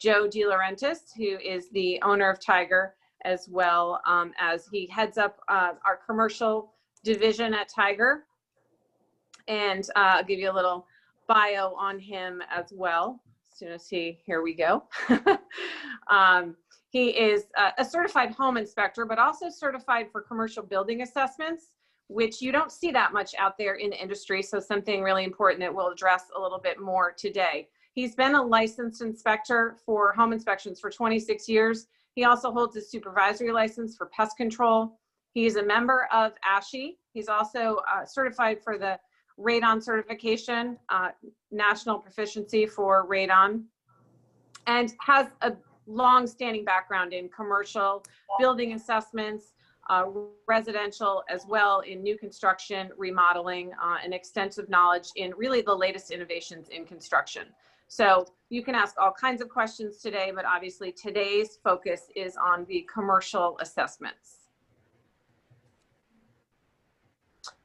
Joe DeLaurentis, who is the owner of Tiger, as well as he heads up our commercial division at Tiger. And I'll give you a little bio on him as well. As soon as here we go. He is a certified home inspector, but also certified for commercial building assessments, which you don't see that much out there in the industry. So something really important that we'll address a little bit more today. He's been a licensed inspector for home inspections for 26 years. He also holds a supervisory license for pest control. He's a member of ASHI. He's also certified for the Radon certification, national proficiency for radon, and has a long-standing background in commercial building assessments, residential, as well in new construction, remodeling, and extensive knowledge in really the latest innovations in construction. So you can ask all kinds of questions today, but obviously today's focus is on the commercial assessments.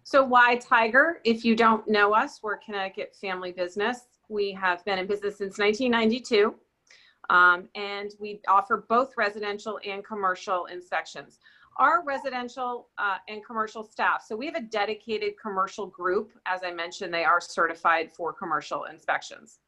So why Tiger? If you don't know us, we're a Connecticut family business. We have been in business since 1992, and we offer both residential and commercial inspections. Our residential and commercial staff, so we have a dedicated commercial group. As I mentioned, they are certified for commercial inspections.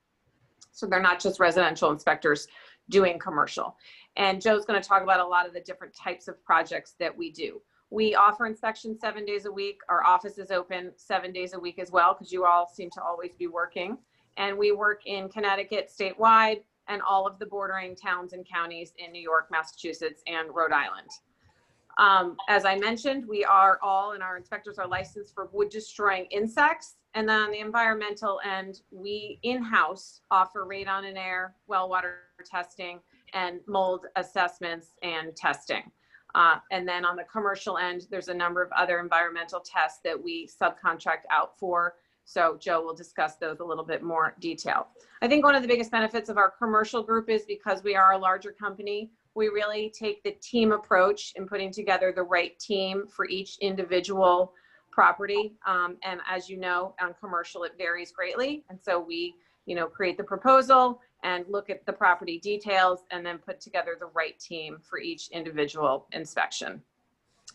So they're not just residential inspectors doing commercial. And Joe's going to talk about a lot of the different types of projects that we do. We offer inspections 7 days a week. Our office is open 7 days a week as well, because you all seem to always be working. And we work in Connecticut statewide and all of the bordering towns and counties in New York, Massachusetts, and Rhode Island. As I mentioned, we are all, and our inspectors are licensed for wood destroying insects. And then on the environmental end, we in-house offer radon and air, well water testing, and mold assessments and testing. And then on the commercial end, there's a number of other environmental tests that we subcontract out for. So Joe will discuss those a little bit more detail. I think one of the biggest benefits of our commercial group is because we are a larger company, we really take the team approach in putting together the right team for each individual property. And as you know, on commercial, it varies greatly. And so we, create the proposal and look at the property details and then put together the right team for each individual inspection.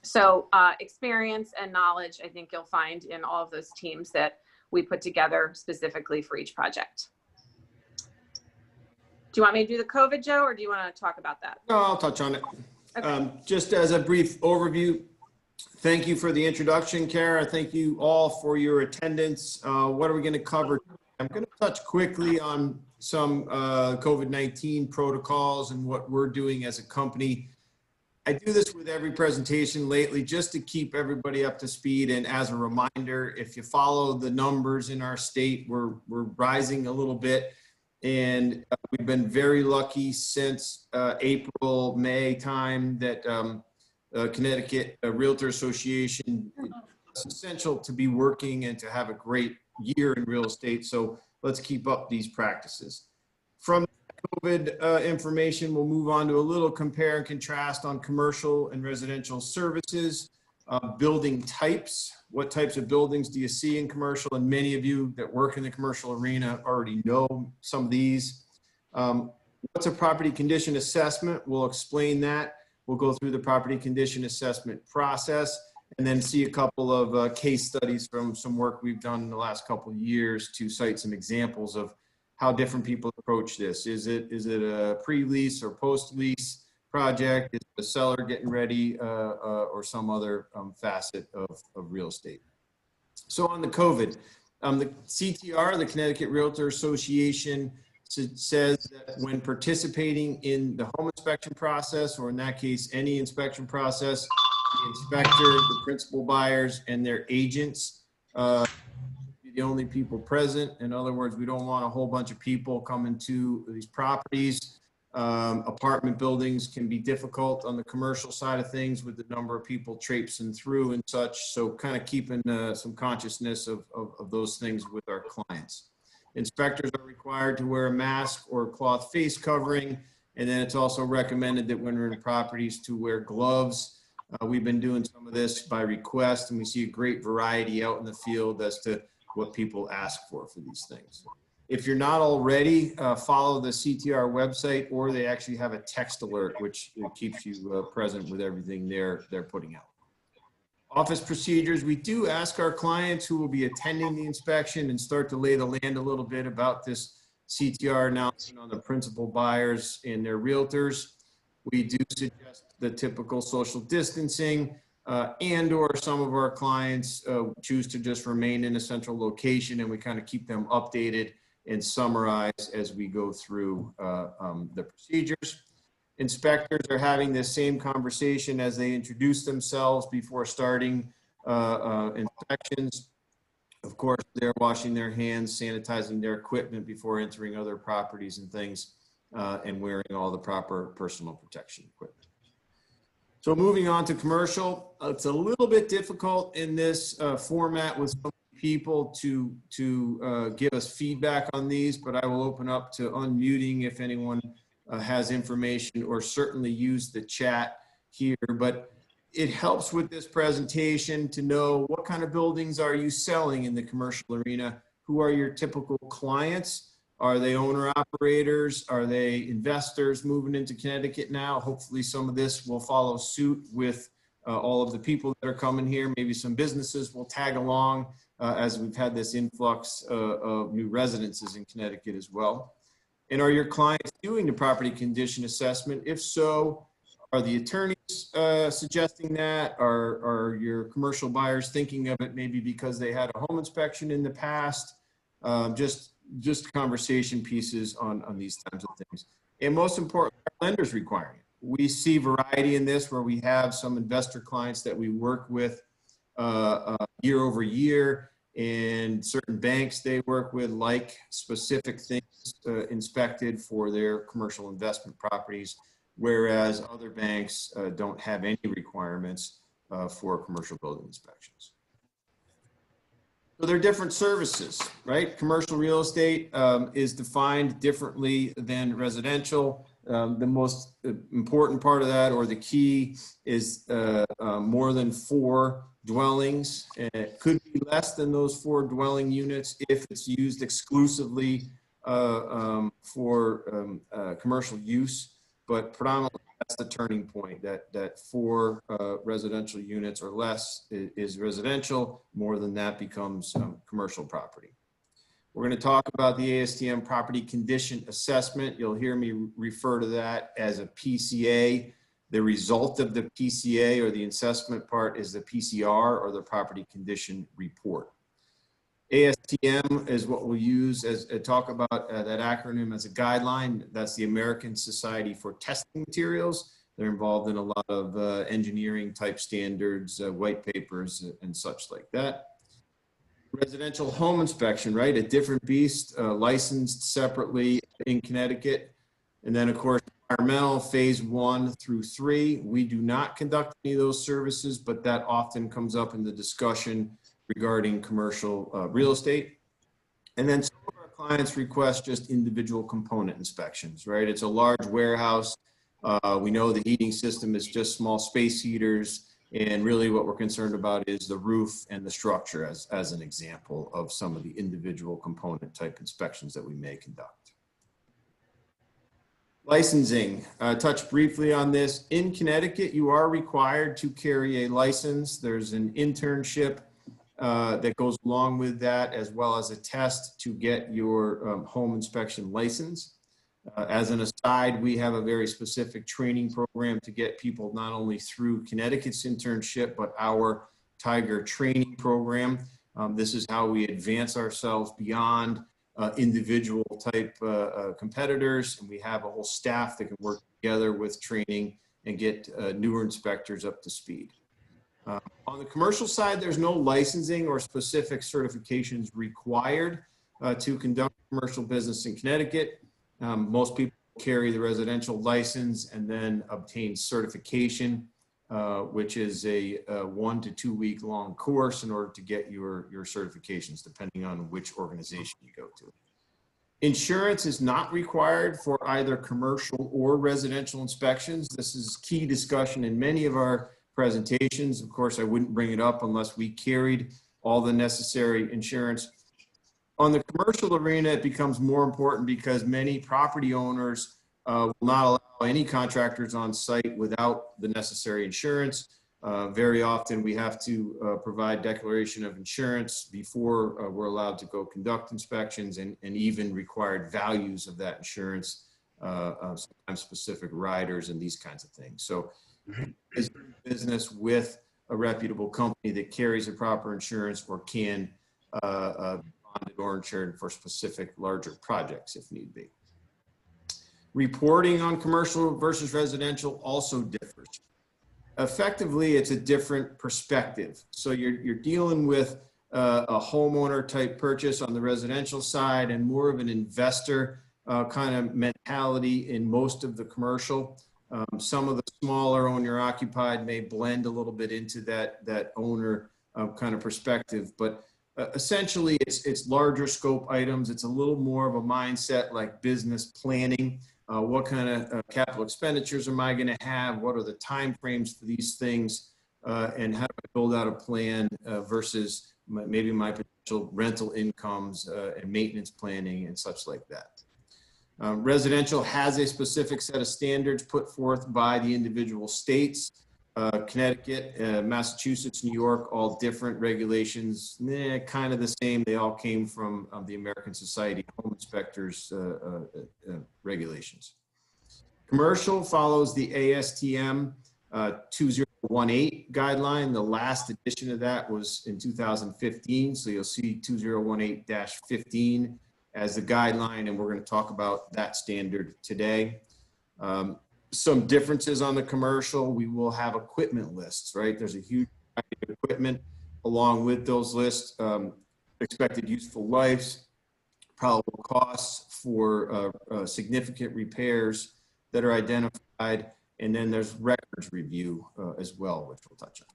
So experience and knowledge, I think you'll find in all of those teams that we put together specifically for each project. Do you want me to do the COVID, Joe, or do you want to talk about that? No, I'll touch on it. Okay. Just as a brief overview, thank you for the introduction, Kara. Thank you all for your attendance. What are we going to cover? I'm going to touch quickly on some COVID-19 protocols and what we're doing as a company. I do this with every presentation lately just to keep everybody up to speed. And as a reminder, if you follow the numbers in our state, we're rising a little bit. And we've been very lucky since April, May time that Connecticut Realtor Association, it's essential to be working and to have a great year in real estate. So let's keep up these practices. From COVID information, we'll move on to a little compare and contrast on commercial and residential services, building types. What types of buildings do you see in commercial? And many of you that work in the commercial arena already know some of these. What's a property condition assessment? We'll explain that. We'll go through the property condition assessment process and then see a couple of case studies from some work we've done in the last couple of years to cite some examples of how different people approach this. Is it a pre-lease or post-lease project? Is it a seller getting ready or some other facet of real estate? So on the COVID, the CTR, the Connecticut Realtor Association, says that when participating in the home inspection process, or in that case, any inspection process, the inspector, the principal buyers, and their agents be the only people present. In other words, we don't want a whole bunch of people coming to these properties. Apartment buildings can be difficult on the commercial side of things with the number of people traipsing through and such. So kind of keeping some consciousness of those things with our clients. Inspectors are required to wear a mask or a cloth face covering. And then it's also recommended that when we're in properties to wear gloves. We've been doing some of this by request, and we see a great variety out in the field as to what people ask for these things. If you're not already, follow the CTR website, or they actually have a text alert, which keeps you present with everything they're putting out. Office procedures, we do ask our clients who will be attending the inspection and start to lay the land a little bit about this CTR announcement on the principal buyers and their realtors. We do suggest the typical social distancing, and or some of our clients choose to just remain in a central location, and we kind of keep them updated and summarize as we go through the procedures. Inspectors are having this same conversation as they introduce themselves before starting inspections. Of course, they're washing their hands, sanitizing their equipment before entering other properties and things, and wearing all the proper personal protection equipment. So moving on to commercial, it's a little bit difficult in this format with so many people to give us feedback on these, but I will open up to unmuting if anyone has information, or certainly use the chat here. But it helps with this presentation to know what kind of buildings are you selling in the commercial arena? Who are your typical clients? Are they owner operators? Are they investors moving into Connecticut now? Hopefully some of this will follow suit with all of the people that are coming here. Maybe some businesses will tag along as we've had this influx of new residences in Connecticut as well. And are your clients doing the property condition assessment? If so, are the attorneys suggesting that? Are your commercial buyers thinking of it maybe because they had a home inspection in the past? Just conversation pieces on these types of things. And most importantly, our lenders requiring it. We see variety in this, where we have some investor clients that we work with year over year, and certain banks they work with like specific things inspected for their commercial investment properties, whereas other banks don't have any requirements for commercial building inspections. So there are different services, right? Commercial real estate is defined differently than residential. The most important part of that, or the key, is more than 4 dwellings. And it could be less than those 4 dwelling units if it's used exclusively for commercial use, but predominantly that's the turning point, that 4 residential units or less is residential. More than that becomes commercial property. We're going to talk about the ASTM property condition assessment. You'll hear me refer to that as a PCA. The result of the PCA, or the assessment part, is the PCR, or the property condition report. ASTM is what we'll use as talk about that acronym as a guideline. That's the American Society for Testing Materials. They're involved in a lot of engineering type standards, white papers, and such like that. Residential home inspection, right? A different beast, licensed separately in Connecticut. And then, of course, environmental phase 1 through 3. We do not conduct any of those services, but that often comes up in the discussion regarding commercial real estate. And then some of our clients request just individual component inspections, right? It's a large warehouse. We know the heating system is just small space heaters. And really what we're concerned about is the roof and the structure as an example of some of the individual component type inspections that we may conduct. Licensing, touch briefly on this. In Connecticut, you are required to carry a license. There's an internship that goes along with that, as well as a test to get your home inspection license. As an aside, we have a very specific training program to get people not only through Connecticut's internship, but our Tiger training program. This is how we advance ourselves beyond individual type competitors. And we have a whole staff that can work together with training and get newer inspectors up to speed. On the commercial side, there's no licensing or specific certifications required to conduct commercial business in Connecticut. Most people carry the residential license and then obtain certification, which is a 1 to 2 week long course in order to get your certifications, depending on which organization you go to. Insurance is not required for either commercial or residential inspections. This is key discussion in many of our presentations. Of course, I wouldn't bring it up unless we carried all the necessary insurance. On the commercial arena, it becomes more important because many property owners will not allow any contractors on site without the necessary insurance. Very often we have to provide declaration of insurance before we're allowed to go conduct inspections, and even required values of that insurance, sometimes specific riders and these kinds of things. So is business with a reputable company that carries the proper insurance or can bonded or insured for specific larger projects if need be. Reporting on commercial versus residential also differs. Effectively, it's a different perspective. So you're dealing with a homeowner type purchase on the residential side and more of an investor kind of mentality in most of the commercial. Some of the smaller owner occupied may blend a little bit into that owner kind of perspective, but essentially it's larger scope items. It's a little more of a mindset like business planning. What kind of capital expenditures am I going to have? What are the time frames for these things? And how do I build out a plan versus maybe my potential rental incomes and maintenance planning and such like that. Residential has a specific set of standards put forth by the individual states. Connecticut, Massachusetts, New York, all different regulations, kind of the same. They all came from the American Society of Home Inspectors regulations. Commercial follows the ASTM 2018 guideline. The last edition of that was in 2015. So you'll see 2018-15 as the guideline, and we're going to talk about that standard today. Some differences on the commercial, we will have equipment lists, right? There's a huge variety of equipment along with those lists, expected useful lives, probable costs for significant repairs that are identified, and then there's records review as well, which we'll touch on.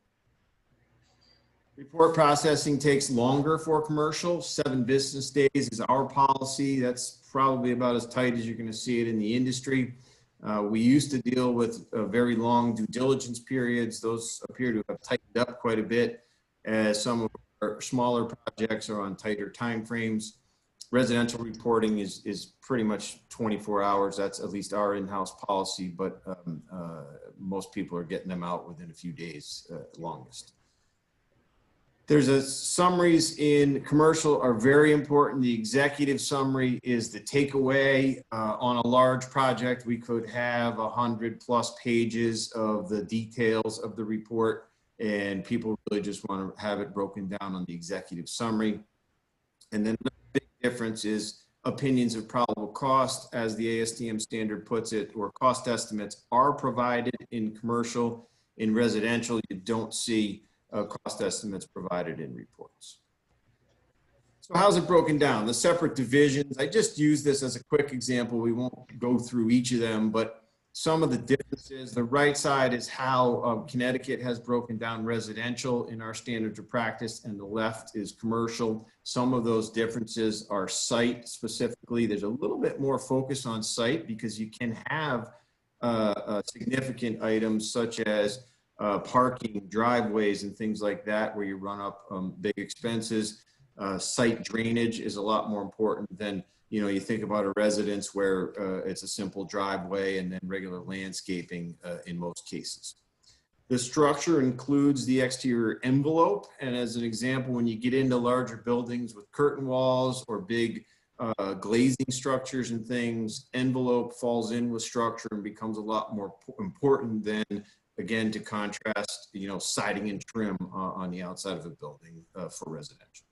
Report processing takes longer for commercial. 7 business days is our policy. That's probably about as tight as you're going to see it in the industry. We used to deal with very long due diligence periods. Those appear to have tightened up quite a bit as some of our smaller projects are on tighter timeframes. Residential reporting is pretty much 24 hours. That's at least our in-house policy, but most people are getting them out within a few days at longest. There's summaries in commercial are very important. The executive summary is the takeaway. On a large project, we could have 100+ pages of the details of the report, and people really just want to have it broken down on the executive summary. And then the big difference is opinions of probable cost, as the ASTM standard puts it, or cost estimates are provided in commercial. In residential, you don't see cost estimates provided in reports. So how's it broken down? The separate divisions, I just use this as a quick example. We won't go through each of them, but some of the differences. The right side is how Connecticut has broken down residential in our standards of practice, and the left is commercial. Some of those differences are site specifically. There's a little bit more focus on site because you can have significant items such as parking, driveways, and things like that, where you run up big expenses. Site drainage is a lot more important than, you think about a residence where it's a simple driveway and then regular landscaping in most cases. The structure includes the exterior envelope. And as an example, when you get into larger buildings with curtain walls or big glazing structures and things, envelope falls in with structure and becomes a lot more important than, again, to contrast, siding and trim on the outside of a building for residential.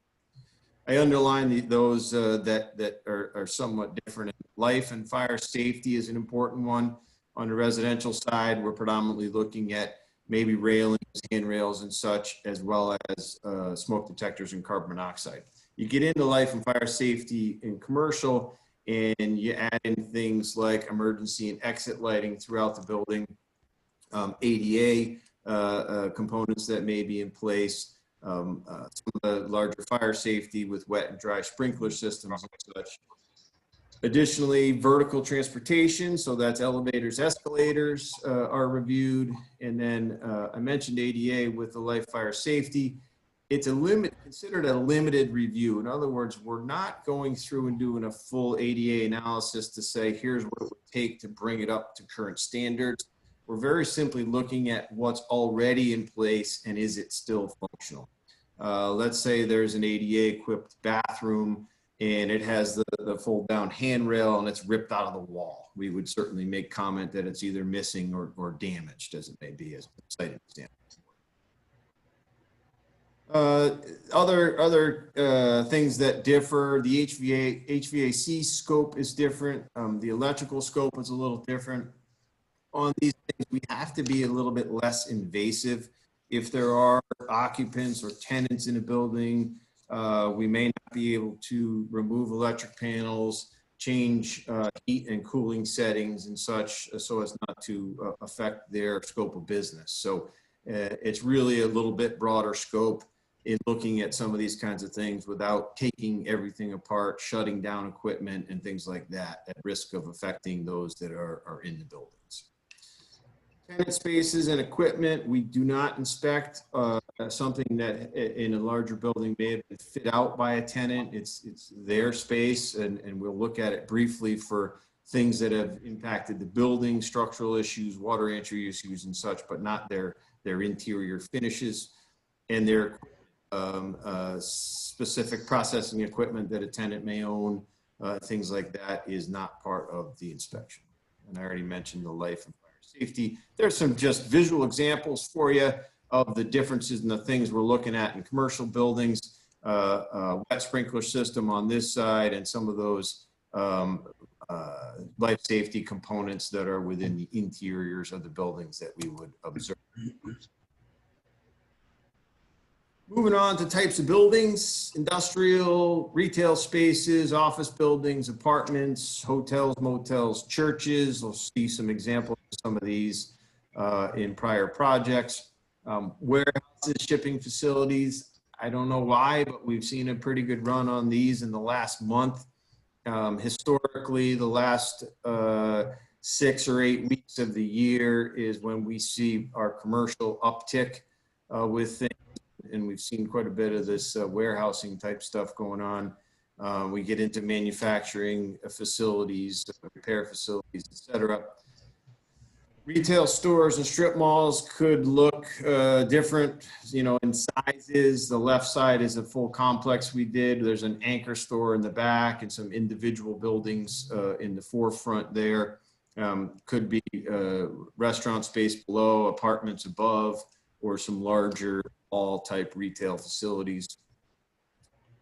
I underline those that are somewhat different. Life and fire safety is an important one. On the residential side, we're predominantly looking at maybe railings, handrails, and such, as well as smoke detectors and carbon monoxide. You get into life and fire safety in commercial, and you add in things like emergency and exit lighting throughout the building, ADA components that may be in place, some of the larger fire safety with wet and dry sprinkler systems and such. Additionally, vertical transportation, so that's elevators, escalators are reviewed. And then I mentioned ADA with the life fire safety. it's considered a limited review. In other words, we're not going through and doing a full ADA analysis to say, here's what it would take to bring it up to current standards. We're very simply looking at what's already in place and is it still functional. Let's say there's an ADA equipped bathroom and it has the fold down handrail and it's ripped out of the wall. We would certainly make comment that it's either missing or damaged, as it may be, as a site example. Other things that differ, the HVAC scope is different. The electrical scope is a little different. On these things, we have to be a little bit less invasive. If there are occupants or tenants in a building, we may not be able to remove electric panels, change heat and cooling settings and such, so as not to affect their scope of business. So it's really a little bit broader scope in looking at some of these kinds of things without taking everything apart, shutting down equipment and things like that at risk of affecting those that are in the buildings. Tenant spaces and equipment, we do not inspect something that in a larger building may have been fit out by a tenant. It's their space, and we'll look at it briefly for things that have impacted the building, structural issues, water entry issues and such, but not their interior finishes and their specific processing equipment that a tenant may own, things like that is not part of the inspection. And I already mentioned the life and fire safety. There's some just visual examples for you of the differences in the things we're looking at in commercial buildings, wet sprinkler system on this side, and some of those life safety components that are within the interiors of the buildings that we would observe. Moving on to types of buildings: industrial, retail spaces, office buildings, apartments, hotels, motels, churches. We'll see some examples of some of these in prior projects. Warehouses, shipping facilities. I don't know why, but we've seen a pretty good run on these in the last month. Historically, the last 6 or 8 weeks of the year is when we see our commercial uptick with things. And we've seen quite a bit of this warehousing type stuff going on. We get into manufacturing facilities, repair facilities, et cetera. Retail stores and strip malls could look different, in sizes. The left side is a full complex we did. There's an anchor store in the back and some individual buildings in the forefront there. Could be restaurant space below, apartments above, or some larger all type retail facilities.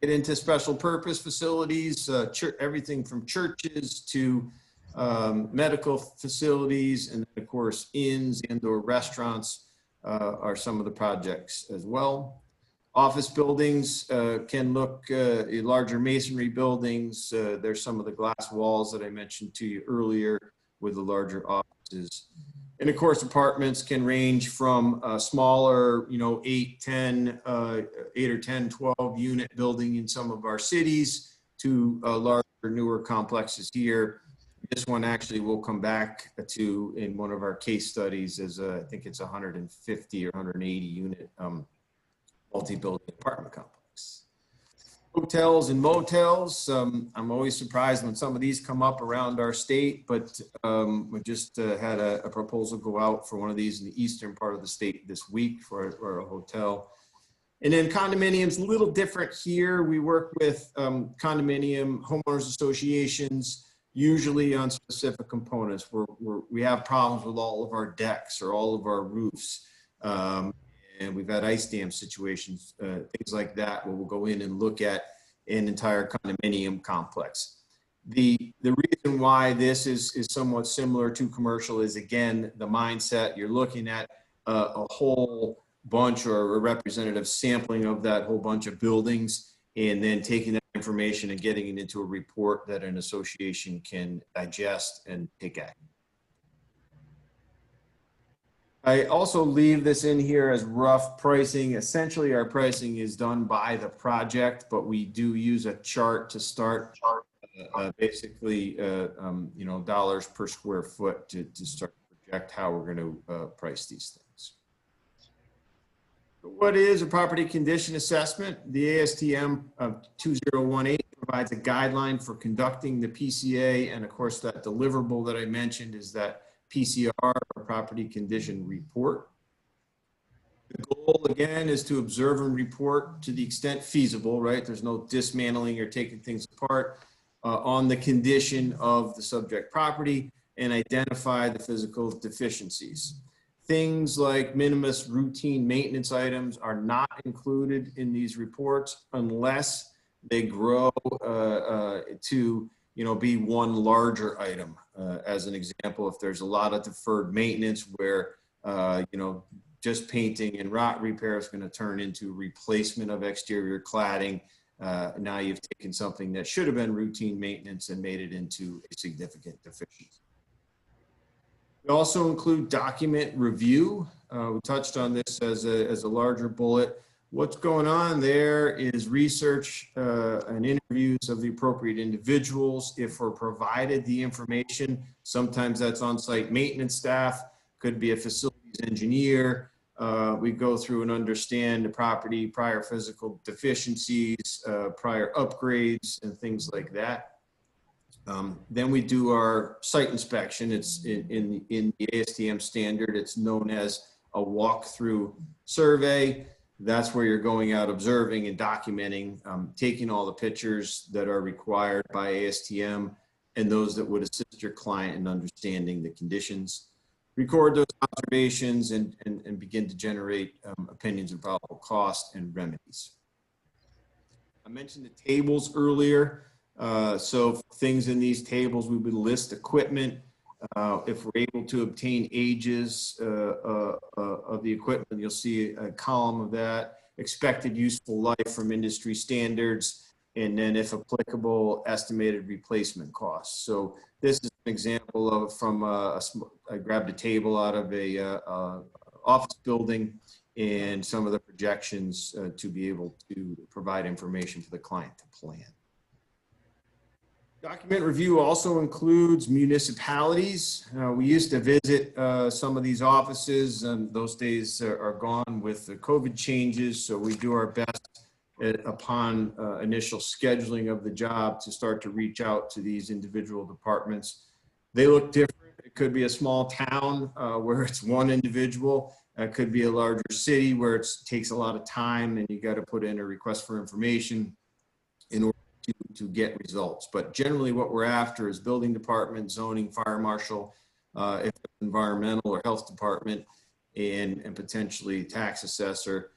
Get into special purpose facilities, everything from churches to medical facilities, and then of course inns and or restaurants are some of the projects as well. Office buildings can look larger masonry buildings. There's some of the glass walls that I mentioned to you earlier with the larger offices. And of course, apartments can range from a smaller, 8 or 10, 12 unit building in some of our cities to larger, newer complexes here. This one actually we'll come back to in one of our case studies as I think it's 150 or 180 unit multi-building apartment complex. Hotels and motels. I'm always surprised when some of these come up around our state, but we just had a proposal go out for one of these in the eastern part of the state this week for a hotel. And then condominiums, a little different here. We work with condominium homeowners associations, usually on specific components where we have problems with all of our decks or all of our roofs. And we've had ice dam situations, things like that, where we'll go in and look at an entire condominium complex. The reason why this is somewhat similar to commercial is, again, the mindset. You're looking at a whole bunch or a representative sampling of that whole bunch of buildings, and then taking that information and getting it into a report that an association can digest and take action. I also leave this in here as rough pricing. Essentially, our pricing is done by the project, but we do use a chart to start, basically, dollars per square foot to start to project how we're going to price these things. What is a property condition assessment? The ASTM of 2018 provides a guideline for conducting the PCA, and of course that deliverable that I mentioned is that PCR, or property condition report. The goal again is to observe and report to the extent feasible, right? There's no dismantling or taking things apart on the condition of the subject property and identify the physical deficiencies. Things like minimus routine maintenance items are not included in these reports unless they grow to, be one larger item. As an example, if there's a lot of deferred maintenance where, just painting and rot repair is going to turn into replacement of exterior cladding. Now you've taken something that should have been routine maintenance and made it into a significant deficiency. We also include document review. We touched on this as a larger bullet. What's going on there is research and interviews of the appropriate individuals. If we're provided the information, sometimes that's on-site maintenance staff, could be a facilities engineer. We go through and understand the property, prior physical deficiencies, prior upgrades, and things like that. Then we do our site inspection. It's in the ASTM standard. It's known as a walkthrough survey. That's where you're going out observing and documenting, taking all the pictures that are required by ASTM and those that would assist your client in understanding the conditions. Record those observations and begin to generate opinions of probable cost and remedies. I mentioned the tables earlier. So things in these tables, we would list equipment. If we're able to obtain ages of the equipment, you'll see a column of that. Expected useful life from industry standards, and then if applicable, estimated replacement costs. So this is an example of I grabbed a table out of a office building and some of the projections to be able to provide information for the client to plan. Document review also includes municipalities. We used to visit some of these offices, and those days are gone with the COVID changes. So we do our best upon initial scheduling of the job to start to reach out to these individual departments. They look different. It could be a small town where it's one individual. It could be a larger city where it takes a lot of time and you got to put in a request for information in order to get results. But generally what we're after is building department, zoning, fire marshal, if environmental or health department, and potentially tax assessor,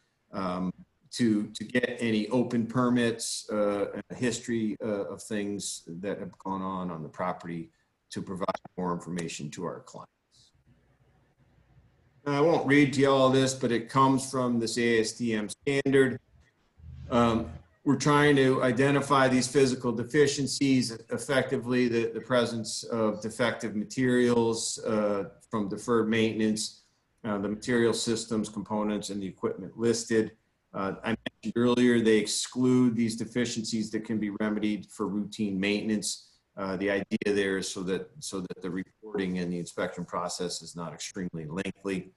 to get any open permits, a history of things that have gone on the property to provide more information to our clients. And I won't read to you all this, but it comes from this ASTM standard. We're trying to identify these physical deficiencies, effectively the presence of defective materials from deferred maintenance, the material systems, components, and the equipment listed. I mentioned earlier, they exclude these deficiencies that can be remedied for routine maintenance. The idea there is so that the reporting and the inspection process is not extremely lengthy.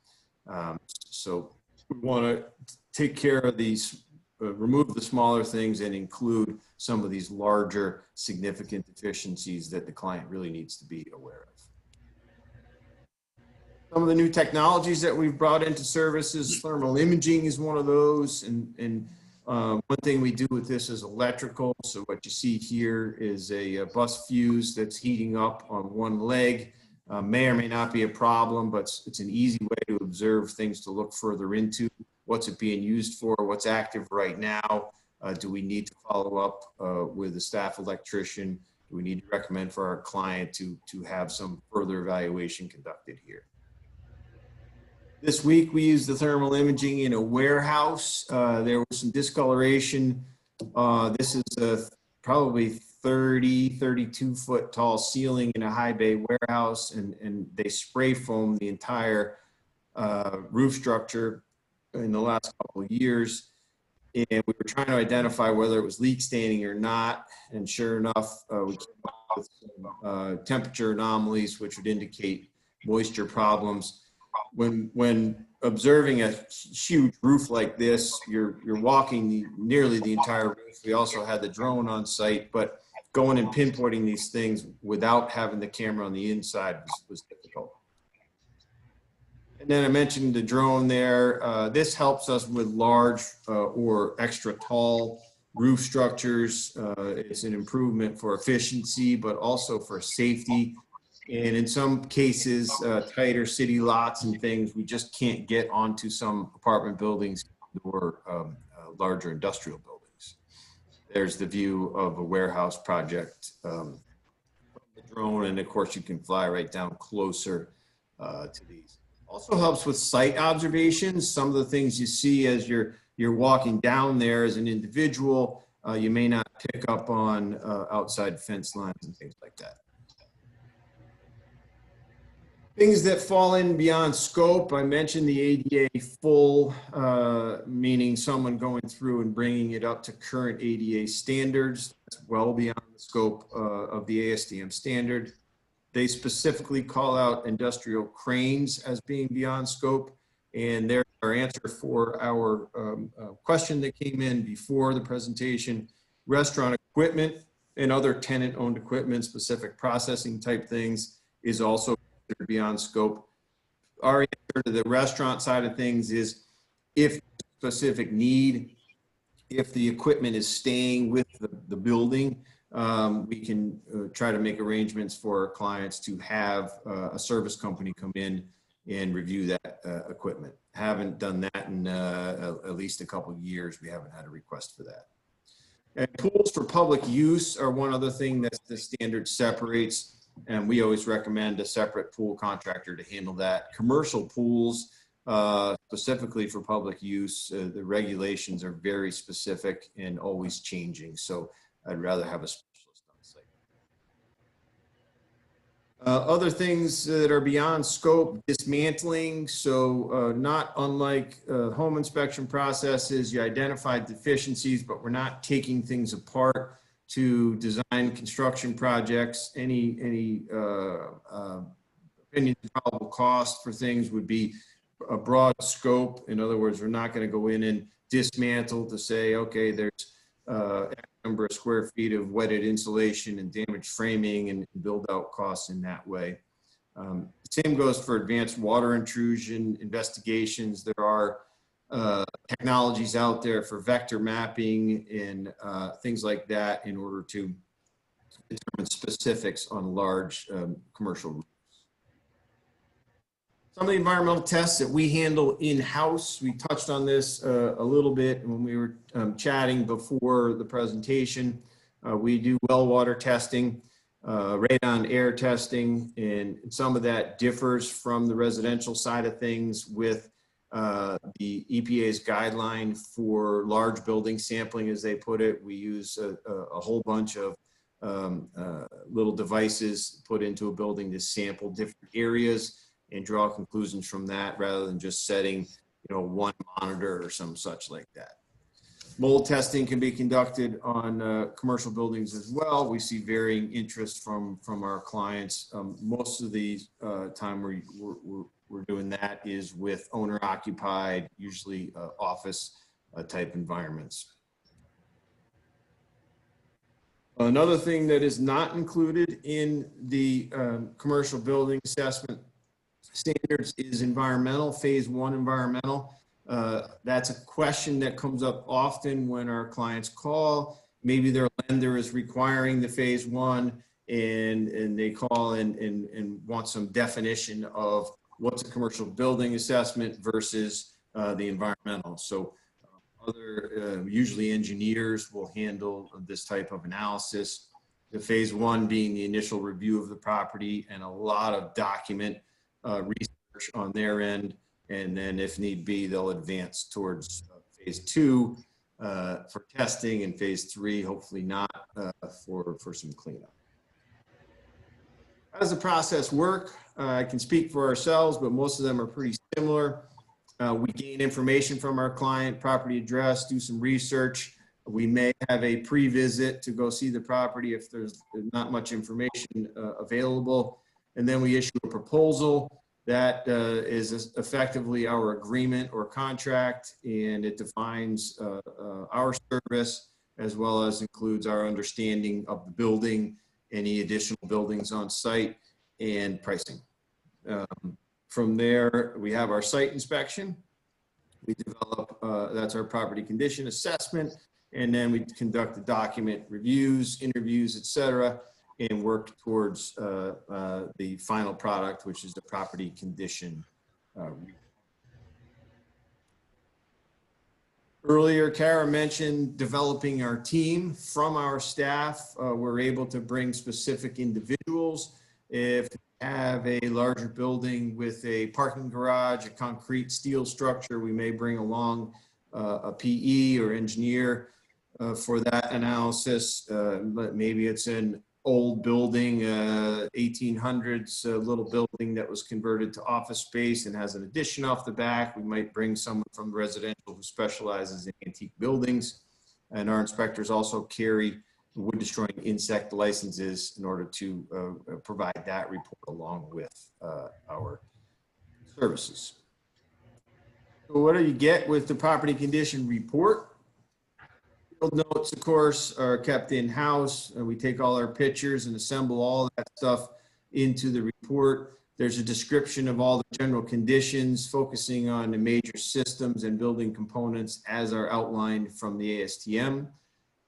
So we want to take care of these, remove the smaller things and include some of these larger significant deficiencies that the client really needs to be aware of. Some of the new technologies that we've brought into services, thermal imaging is one of those. And one thing we do with this is electrical. So what you see here is a bus fuse that's heating up on one leg. May or may not be a problem, but it's an easy way to observe things to look further into. What's it being used for? What's active right now? Do we need to follow up with a staff electrician? Do we need to recommend for our client to have some further evaluation conducted here? This week, we used the thermal imaging in a warehouse. There was some discoloration. This is a probably 32 foot tall ceiling in a high bay warehouse, and they spray foamed the entire roof structure in the last couple of years. And we were trying to identify whether it was leak staining or not. And sure enough, we came up with some temperature anomalies, which would indicate moisture problems. When observing a huge roof like this, you're walking nearly the entire roof. We also had the drone on site, but going and pinpointing these things without having the camera on the inside was difficult. And then I mentioned the drone there. This helps us with large or extra tall roof structures. It's an improvement for efficiency, but also for safety. And in some cases, tighter city lots and things, we just can't get onto some apartment buildings or larger industrial buildings. There's the view of a warehouse project from the drone. And of course, you can fly right down closer to these. Also helps with site observations. Some of the things you see as you're walking down there as an individual, you may not pick up on outside fence lines and things like that. Things that fall in beyond scope. I mentioned the ADA full, meaning someone going through and bringing it up to current ADA standards. That's well beyond the scope of the ASTM standard. They specifically call out industrial cranes as being beyond scope. And there's our answer for our question that came in before the presentation. Restaurant equipment and other tenant-owned equipment, specific processing type things, is also beyond scope. Our answer to the restaurant side of things is if specific need, if the equipment is staying with the building, we can try to make arrangements for our clients to have a service company come in and review that equipment. Haven't done that in at least a couple of years. We haven't had a request for that. And pools for public use are one other thing that the standard separates. And we always recommend a separate pool contractor to handle that. Commercial pools, specifically for public use, the regulations are very specific and always changing. So I'd rather have a specialist on site. Other things that are beyond scope, dismantling. So not unlike home inspection processes, you identify deficiencies, but we're not taking things apart to design construction projects. Any opinion probable cost for things would be a broad scope. In other words, we're not going to go in and dismantle to say, okay, there's X number of square feet of wetted insulation and damaged framing and build out costs in that way. Same goes for advanced water intrusion investigations. There are technologies out there for vector mapping and things like that in order to determine specifics on large commercial roofs. Some of the environmental tests that we handle in-house, we touched on this a little bit when we were chatting before the presentation. We do well water testing, radon air testing, and some of that differs from the residential side of things with the EPA's guideline for large building sampling, as they put it. We use a whole bunch of little devices put into a building to sample different areas and draw conclusions from that rather than just setting, one monitor or some such like that. Mold testing can be conducted on commercial buildings as well. We see varying interest from our clients. Most of the time we're doing that is with owner occupied, usually office type environments. Another thing that is not included in the commercial building assessment standards is environmental, phase 1 environmental. That's a question that comes up often when our clients call. Maybe their lender is requiring the phase 1 and they call and want some definition of what's a commercial building assessment versus the environmental. So usually engineers will handle this type of analysis. The phase 1 being the initial review of the property and a lot of document research on their end. And then if need be, they'll advance towards phase 2 for testing and phase 3, hopefully not for some cleanup. How does the process work? I can speak for ourselves, but most of them are pretty similar. We gain information from our client, property address, do some research. We may have a pre-visit to go see the property if there's not much information available. And then we issue a proposal. That is effectively our agreement or contract, and it defines our service as well as includes our understanding of the building, any additional buildings on site, and pricing. From there, we have our site inspection. We develop, that's our property condition assessment, and then we conduct the document reviews, interviews, et cetera, and work towards the final product, which is the property condition. Earlier, Kara mentioned developing our team. From our staff, we're able to bring specific individuals. If we have a larger building with a parking garage, a concrete steel structure, we may bring along a PE or engineer for that analysis. But maybe it's an old building, 1800s little building that was converted to office space and has an addition off the back. We might bring someone from residential who specializes in antique buildings. And our inspectors also carry wood destroying insect licenses in order to provide that report along with our services. So what do you get with the property condition report? Notes, of course, are kept in-house. We take all our pictures and assemble all that stuff into the report. There's a description of all the general conditions, focusing on the major systems and building components as are outlined from the ASTM.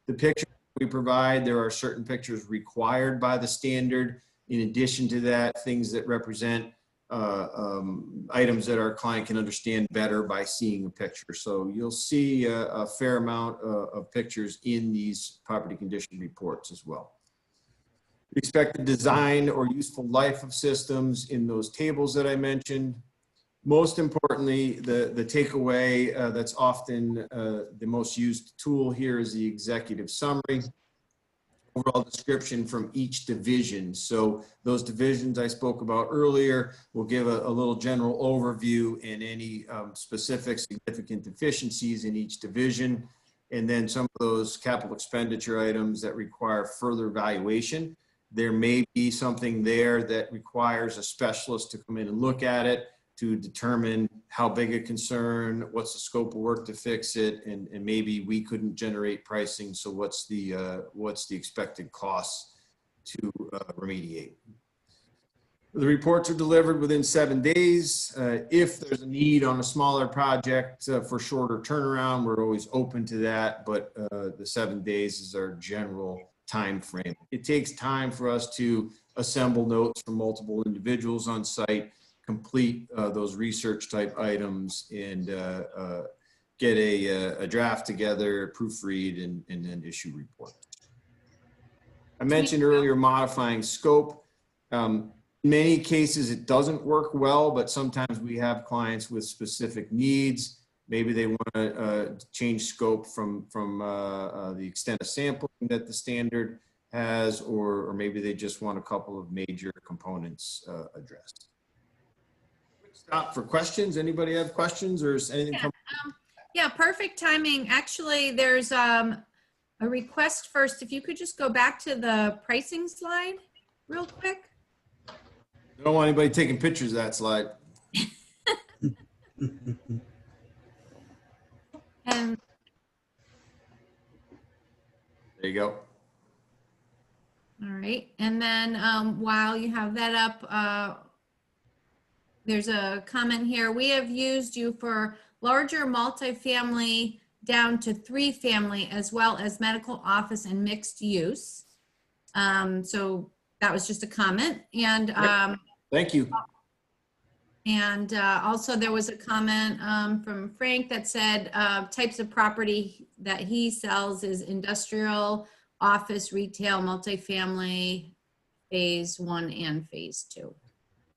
The pictures we provide, there are certain pictures required by the standard. In addition to that, things that represent items that our client can understand better by seeing a picture. So you'll see a fair amount of pictures in these property condition reports as well. Expected design or useful life of systems in those tables that I mentioned. Most importantly, the takeaway that's often the most used tool here is the executive summary. Overall description from each division. So those divisions I spoke about earlier will give a little general overview and any specific significant deficiencies in each division. And then some of those capital expenditure items that require further evaluation. There may be something there that requires a specialist to come in and look at it to determine how big a concern, what's the scope of work to fix it, and maybe we couldn't generate pricing, so what's the expected costs to remediate. The reports are delivered within 7 days. If there's a need on a smaller project for shorter turnaround, we're always open to that, but the 7 days is our general time frame. It takes time for us to assemble notes from multiple individuals on site, complete those research type items, and get a draft together, proofread, and then issue reports. I mentioned earlier modifying scope. In many cases it doesn't work well, but sometimes we have clients with specific needs. Maybe they want to change scope from the extent of sampling that the standard has, or maybe they just want a couple of major components addressed. Stop for questions. Anybody have questions, or is anything coming? Yeah, perfect timing. Actually, there's a request first. If you could just go back to the pricing slide real quick. I don't want anybody taking pictures of that slide. And there you go. all right. And then while you have that up, there's a comment here. We have used you for larger multifamily down to 3-family, as well as medical office and mixed use. So that was just a comment. And thank you. And also there was a comment from Frank that said types of property that he sells is industrial, office, retail, multifamily, phase 1 and phase 2.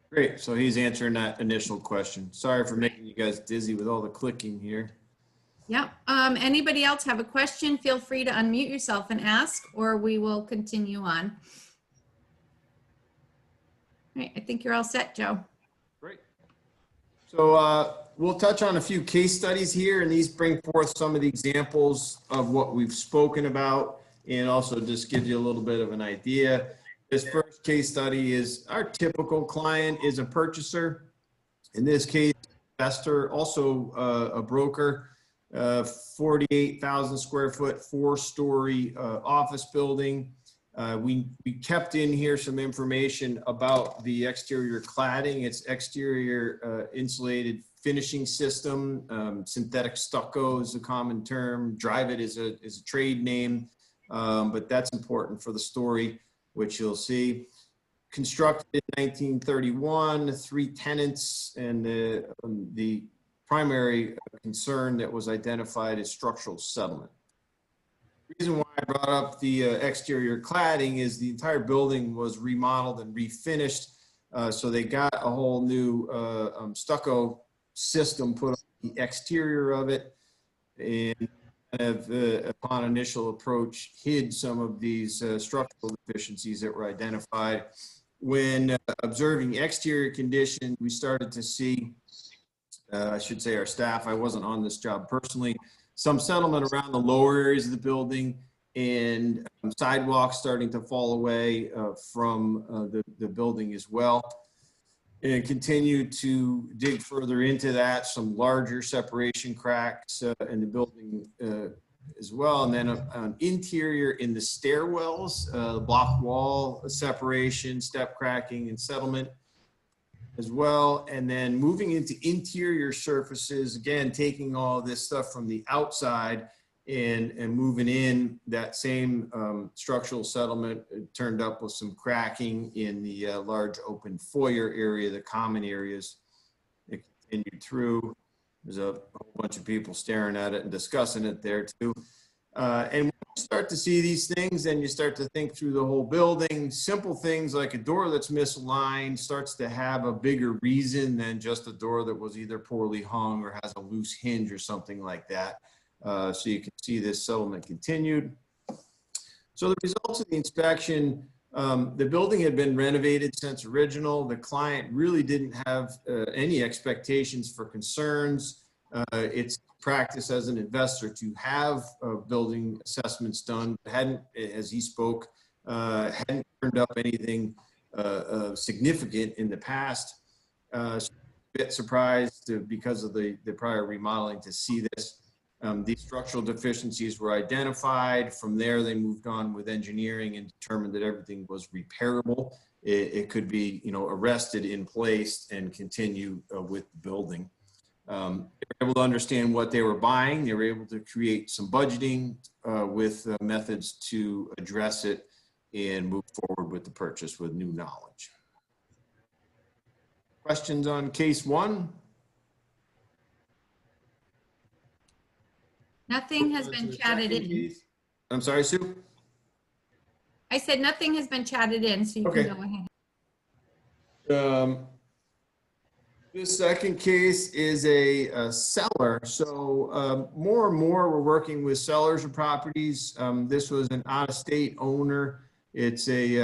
Great. So he's answering that initial question. Sorry for making you guys dizzy with all the clicking here. Yep. Anybody else have a question? Feel free to unmute yourself and ask, or we will continue on. All right. I think you're all set, Joe. Great. So we'll touch on a few case studies here, and these bring forth some of the examples of what we've spoken about, and also just give you a little bit of an idea. This first case study is our typical client is a purchaser. In this case, investor, also a broker, 48,000 square foot, 4-story office building. We kept in here some information about the exterior cladding. It's exterior insulated finishing system. Synthetic stucco is a common term. Drive it is a trade name, but that's important for the story, which you'll see. Constructed in 1931, 3 tenants, and the primary concern that was identified is structural settlement. The reason why I brought up the exterior cladding is the entire building was remodeled and refinished. So they got a whole new stucco system put on the exterior of it, and upon initial approach hid some of these structural deficiencies that were identified. When observing exterior condition, we started to see, I should say our staff, I wasn't on this job personally, some settlement around the lower areas of the building, and sidewalks starting to fall away from the building as well. And continued to dig further into that, some larger separation cracks in the building as well. And then an interior in the stairwells, block wall separation, step cracking, and settlement as well. And then moving into interior surfaces, again, taking all this stuff from the outside and moving in that same structural settlement, turned up with some cracking in the large open foyer area, the common areas. It continued through. There's a whole bunch of people staring at it and discussing it there too. And when you start to see these things, then you start to think through the whole building. Simple things like a door that's misaligned starts to have a bigger reason than just a door that was either poorly hung or has a loose hinge or something like that. So you can see this settlement continued. So the results of the inspection, the building had been renovated since original. The client really didn't have any expectations for concerns. It's practice as an investor to have building assessments done. Hadn't, as he spoke, hadn't turned up anything significant in the past. So a bit surprised because of the prior remodeling to see this. These structural deficiencies were identified. From there, they moved on with engineering and determined that everything was repairable. It could be, arrested in place and continue with the building. They were able to understand what they were buying. They were able to create some budgeting with methods to address it and move forward with the purchase with new knowledge. Questions on case 1? Nothing has been chatted in. I'm sorry, Sue? I said nothing has been chatted in, so you Okay. can go ahead. The second case is a seller. So more and more we're working with sellers of properties. This was an out-of-state owner. It's a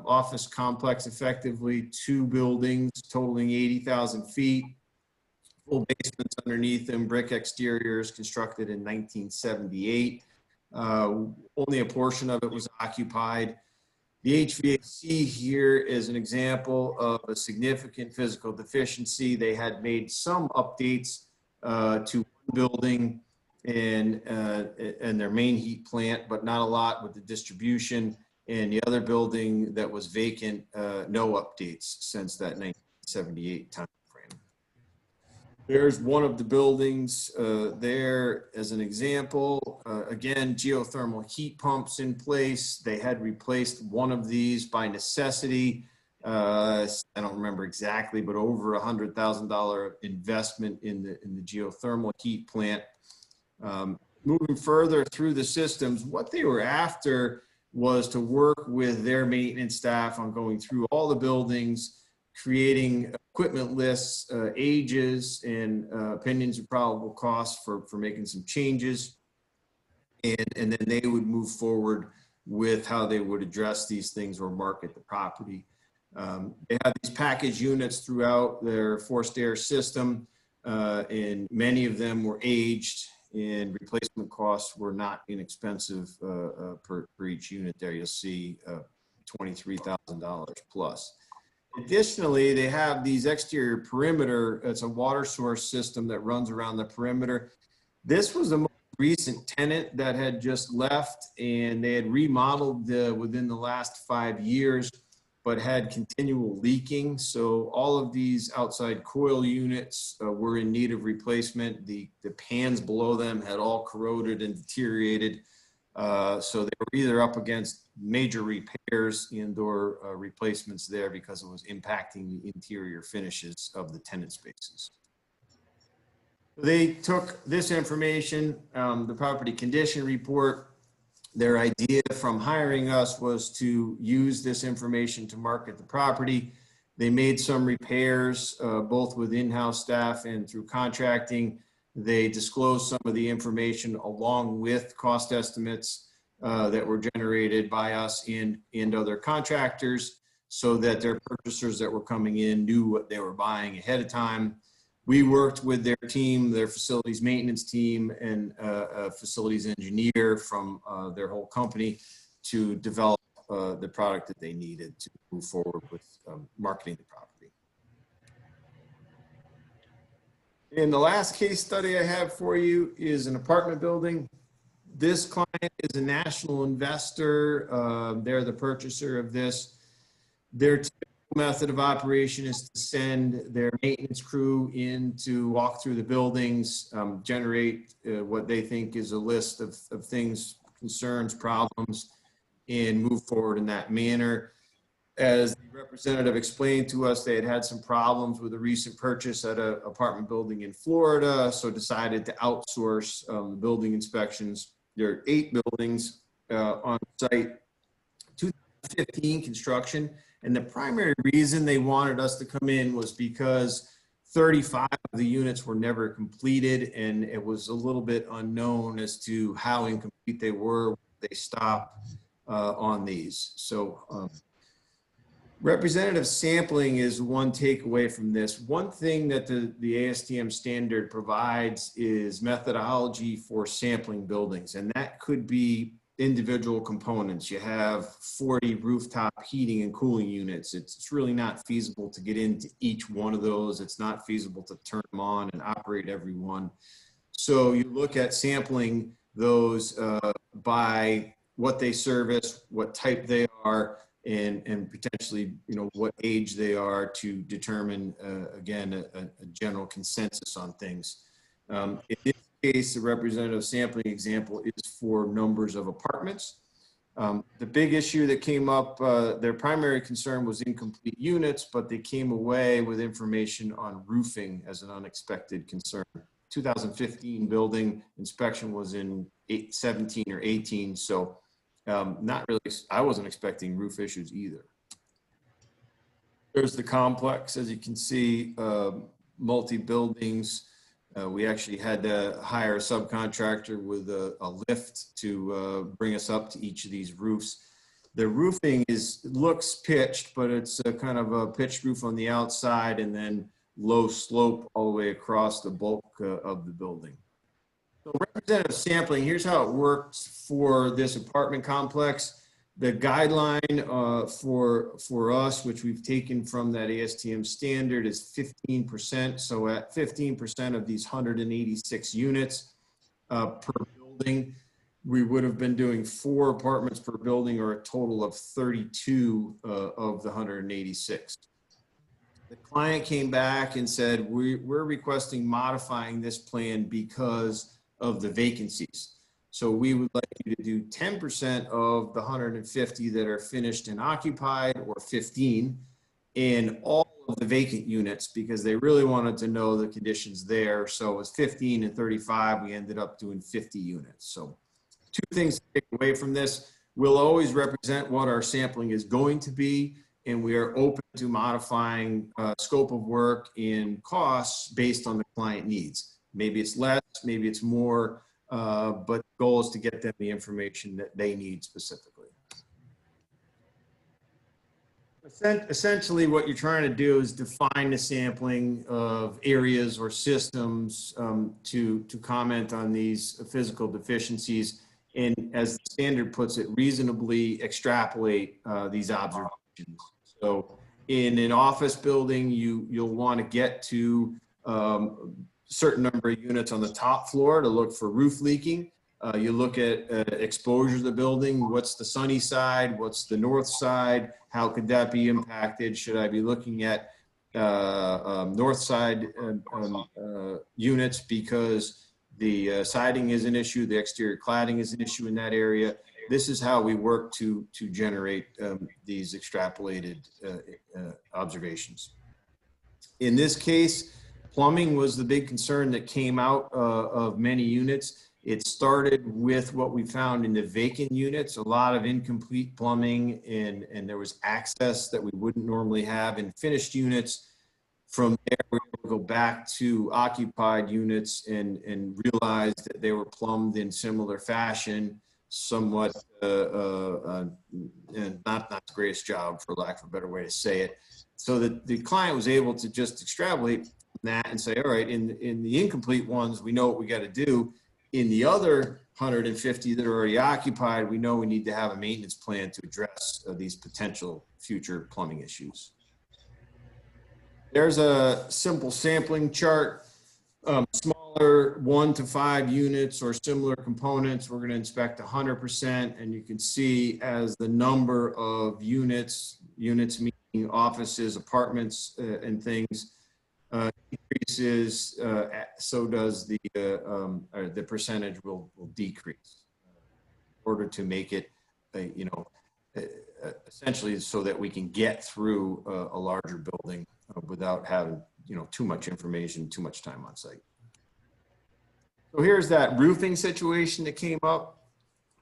office complex, effectively 2 buildings totaling 80,000 feet. Full basements underneath them, brick exteriors, constructed in 1978. Only a portion of it was occupied. The HVAC here is an example of a significant physical deficiency. They had made some updates to one building and their main heat plant, but not a lot with the distribution. And the other building that was vacant, no updates since that 1978 time. There's one of the buildings there as an example. Again, geothermal heat pumps in place. They had replaced one of these by necessity. I don't remember exactly, but over $100,000 investment in the geothermal heat plant. Moving further through the systems, what they were after was to work with their maintenance staff on going through all the buildings, creating equipment lists, ages, and opinions of probable costs for making some changes. And then they would move forward with how they would address these things or market the property. They have these package units throughout their forced air system, and many of them were aged, and replacement costs were not inexpensive per each unit there. You'll see $23,000 plus. Additionally, they have these exterior perimeter. It's a water source system that runs around the perimeter. This was the most recent tenant that had just left, and they had remodeled within the last 5 years, but had continual leaking. So all of these outside coil units were in need of replacement. The pans below them had all corroded and deteriorated. So they were either up against major repairs and/or replacements there because it was impacting the interior finishes of the tenant spaces. They took this information, the property condition report. Their idea from hiring us was to use this information to market the property. They made some repairs, both with in-house staff and through contracting. They disclosed some of the information along with cost estimates that were generated by us and other contractors, so that their purchasers that were coming in knew what they were buying ahead of time. We worked with their team, their facilities maintenance team, and a facilities engineer from their whole company to develop the product that they needed to move forward with marketing the property. And the last case study I have for you is an apartment building. This client is a national investor. They're the purchaser of this. Their typical method of operation is to send their maintenance crew in to walk through the buildings, generate what they think is a list of things, concerns, problems, and move forward in that manner. As the representative explained to us, they had had some problems with a recent purchase at an apartment building in Florida, so decided to outsource building inspections. There are 8 buildings on site, 2015 construction. And the primary reason they wanted us to come in was because 35 of the units were never completed, and it was a little bit unknown as to how incomplete they were. They stopped on these. So representative sampling is one takeaway from this. One thing that the ASTM standard provides is methodology for sampling buildings, and that could be individual components. You have 40 rooftop heating and cooling units. It's really not feasible to get into each one of those. It's not feasible to turn them on and operate every one. So you look at sampling those by what they service, what type they are, and potentially, what age they are, to determine, again, a general consensus on things. In this case, the representative sampling example is for numbers of apartments. The big issue that came up, their primary concern was incomplete units, but they came away with information on roofing as an unexpected concern. 2015 building inspection was in 17 or 18, so not really, I wasn't expecting roof issues either. There's the complex, as you can see, multi-buildings. We actually had to hire a subcontractor with a lift to bring us up to each of these roofs. The roofing looks pitched, but it's a kind of a pitched roof on the outside and then low slope all the way across the bulk of the building. So representative sampling, here's how it works for this apartment complex. The guideline for us, which we've taken from that ASTM standard, is 15%. So at 15% of these 186 units per building, we would have been doing 4 apartments per building, or a total of 32 of the 186. The client came back and said, we're requesting modifying this plan because of the vacancies. So we would like you to do 10% of the 150 that are finished and occupied, or 15, and all of the vacant units, because they really wanted to know the conditions there. So it was 15 and 35. We ended up doing 50 units. So 2 things to take away from this. We'll always represent what our sampling is going to be, and we are open to modifying scope of work and costs based on the client needs. Maybe it's less, maybe it's more, but the goal is to get them the information that they need specifically. Essentially, what you're trying to do is define the sampling of areas or systems to comment on these physical deficiencies, and, as the standard puts it, reasonably extrapolate these observations. So In an office building, you'll want to get to certain number of units on the top floor to look for roof leaking. You look at exposure to the building. What's the sunny side? What's the north side? How could that be impacted? Should I be looking at north side units because the siding is an issue, the exterior cladding is an issue in that area? This is how we work to generate these extrapolated observations. In this case, plumbing was the big concern that came out of many units. It started with what we found in the vacant units, a lot of incomplete plumbing, and there was access that we wouldn't normally have in finished units. From there, we will go back to occupied units and realize that they were plumbed in similar fashion, somewhat and not the greatest job, for lack of a better way to say it. So that the client was able to just extrapolate from that and say, all right, in the incomplete ones, we know what we got to do. In the other 150 that are already occupied, we know we need to have a maintenance plan to address these potential future plumbing issues. There's a simple sampling chart. Smaller 1 to 5 units or similar components, we're going to inspect 100%, and you can see as the number of units meaning offices, apartments, and things increases, so does the percentage will decrease in order to make it, essentially so that we can get through a larger building without having, too much information, too much time on site. So here's that roofing situation that came up.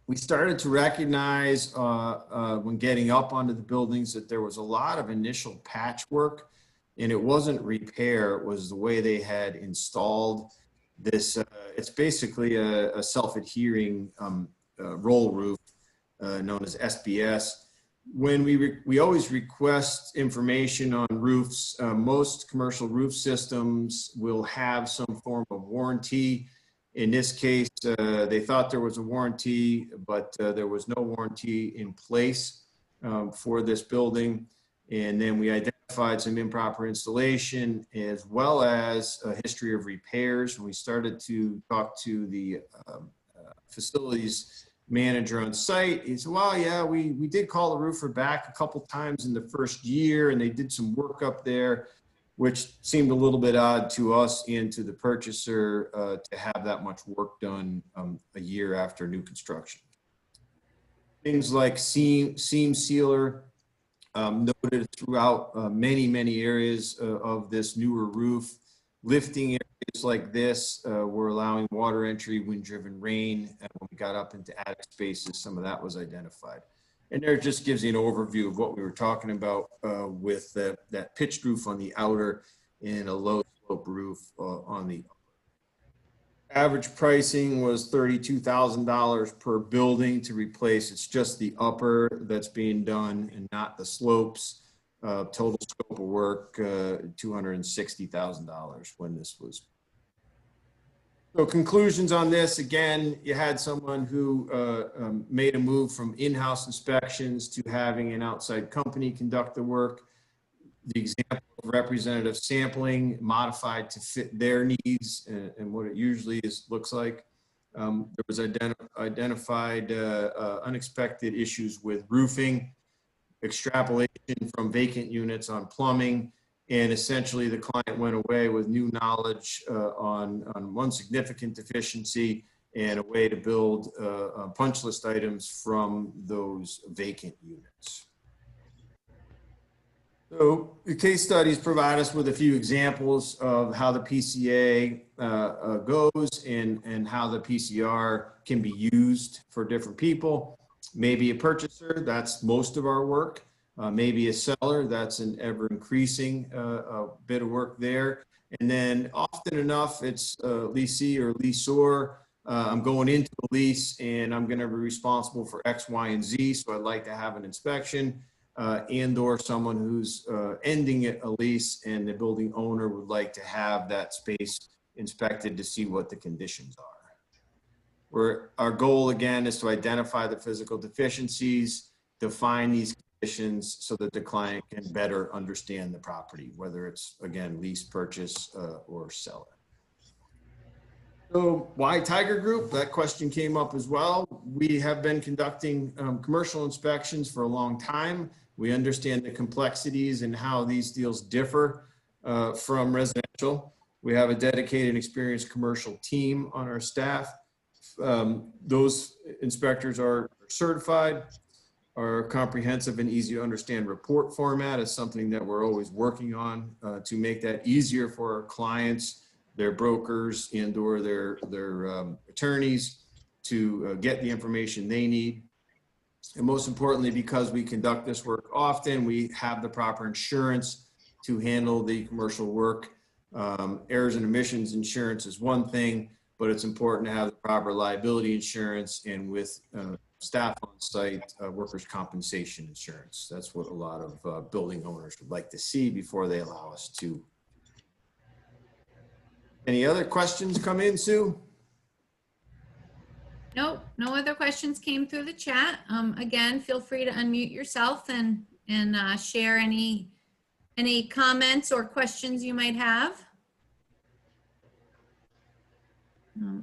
We started to recognize when getting up onto the buildings that there was a lot of initial patchwork, and it wasn't repair, it was the way they had installed this. It's basically a self-adhering roll roof known as SBS. When we always request information on roofs, most commercial roof systems will have some form of warranty. In this case, they thought there was a warranty, but there was no warranty in place for this building. And then we identified some improper installation as well as a history of repairs. And we started to talk to the facilities manager on site. He said, well, yeah, we did call the roofer back a couple times in the first year, and they did some work up there, which seemed a little bit odd to us and to the purchaser to have that much work done a year after new construction. Things like seam sealer noted throughout many areas of this newer roof. Lifting areas like this were allowing water entry, wind-driven rain. And when we got up into attic spaces, some of that was identified. And there it just gives you an overview of what we were talking about with that pitched roof on the outer and a low slope roof on the upper. Average pricing was $32,000 per building to replace. It's just the upper that's being done and not the slopes. Total scope of work, $260,000 when this was. So conclusions on this, again, you had someone who made a move from in-house inspections to having an outside company conduct the work. The example of representative sampling modified to fit their needs and what it usually looks like. There was identified unexpected issues with roofing, extrapolation from vacant units on plumbing, and essentially the client went away with new knowledge on one significant deficiency and a way to build punch list items from those vacant units. So the case studies provide us with a few examples of how the PCA goes and how the PCR can be used for different people. Maybe a purchaser, that's most of our work. Maybe a seller, that's an ever increasing bit of work there. And then often enough, it's leasee or leaseor. I'm going into the lease and I'm going to be responsible for X, Y, and Z. So I'd like to have an inspection and or someone who's ending a lease and the building owner would like to have that space inspected to see what the conditions are. Our goal again is to identify the physical deficiencies, define these conditions so that the client can better understand the property, whether it's, again, lease, purchase, or sell it. So why Tiger Group? That question came up as well. We have been conducting commercial inspections for a long time. We understand the complexities and how these deals differ from residential. We have a dedicated and experienced commercial team on our staff. Those inspectors are certified. Our comprehensive and easy to understand report format is something that we're always working on to make that easier for our clients, their brokers, and or their attorneys to get the information they need. And most importantly, because we conduct this work often, we have the proper insurance to handle the commercial work. Errors and omissions insurance is one thing, but it's important to have the proper liability insurance, and with staff on site, workers' compensation insurance. That's what a lot of building owners would like to see before they allow us to. Any other questions come in, Sue? Nope, no other questions came through the chat. Again, feel free to unmute yourself and share any comments or questions you might have.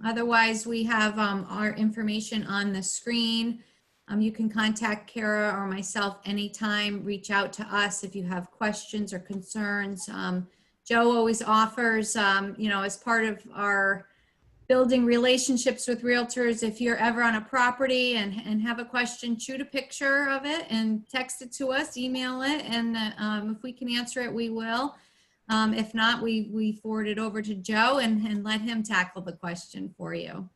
Otherwise, we have our information on the screen. You can contact Kara or myself anytime. Reach out to us if you have questions or concerns. Joe always offers, as part of our building relationships with realtors, if you're ever on a property and have a question, shoot a picture of it and text it to us, email it, and if we can answer it, we will. If not, we forward it over to Joe and let him tackle the question for you.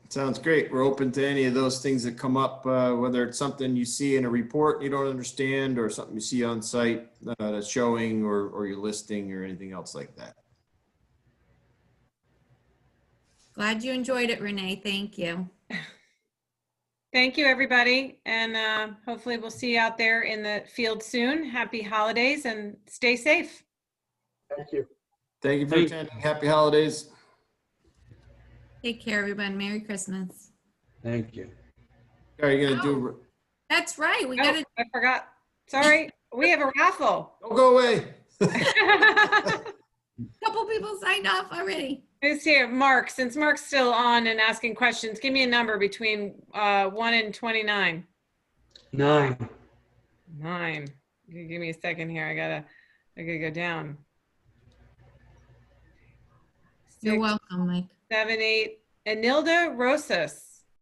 Sounds great. We're open to any of those things that come up, whether it's something you see in a report you don't understand, or something you see on site that's showing, or your listing, or anything else like that. Glad you enjoyed it, Renee. Thank you. Thank you, everybody. And hopefully we'll see you out there in the field soon. Happy holidays and stay safe. Thank you. Thank you for attending. Happy holidays. Take care, everyone. Merry Christmas. Thank you. Are you going to do? That's right. We Oh, got to. I forgot. Sorry. We have a raffle. Don't go away. Couple people signed off already. Who's here? Mark. Since Mark's still on and asking questions, give me a number between 1 and 29. 9. 9. You give me a second here. I gotta go down. You're 6, welcome, Mike. 7, 8. Anilda Rosas.